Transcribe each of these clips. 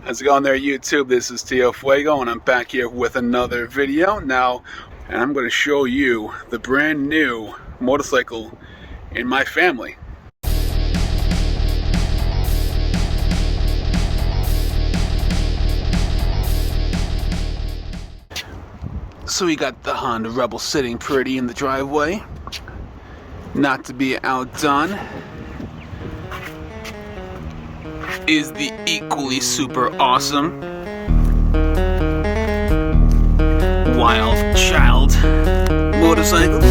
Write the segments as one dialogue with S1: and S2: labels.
S1: How's it going there, YouTube? This is Tio Fuego, and I'm back here with another video now, and I'm going to show you the brand new motorcycle in my family. So we got the Honda Rebel sitting pretty in the driveway. Not to be outdone is the equally super awesome Wild Child motorcycle.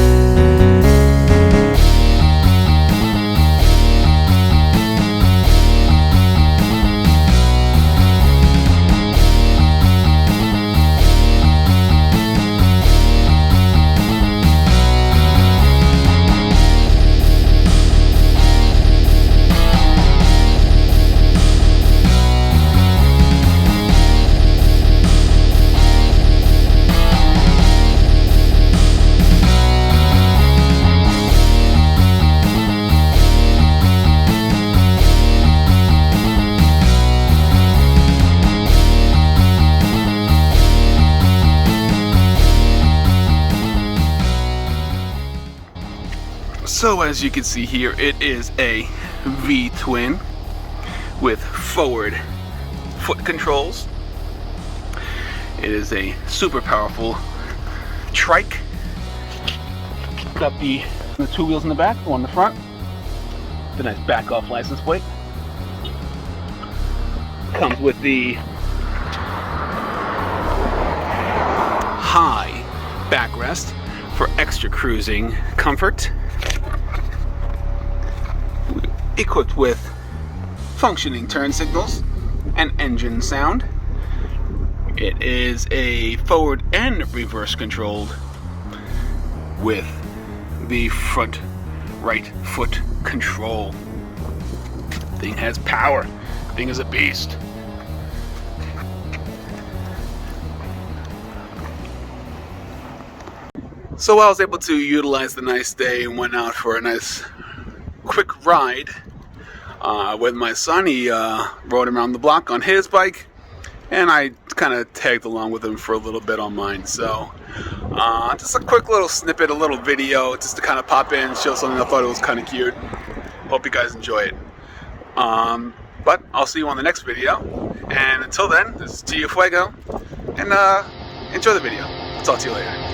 S1: So as you can see here, it is a V-twin with forward foot controls. It is a super powerful Trike. Got the two wheels in the back, one in the front. The nice back off license plate. Comes with the high backrest for extra cruising comfort. Equipped with functioning turn signals and engine sound. It is a forward and reverse controlled with the front right foot control. Thing has power. Thing is a beast. So I was able to utilize the nice day and went out for a nice quick ride with my son. He rode around the block on his bike, and I kind of tagged along with him for a little bit on mine. So just a quick little snippet, a little video, just to kind of pop in, show something I thought it was kind of cute. Hope you guys enjoy it. But I'll see you on the next video, and until then, this is Tio Fuego, and enjoy the video. Talk to you later.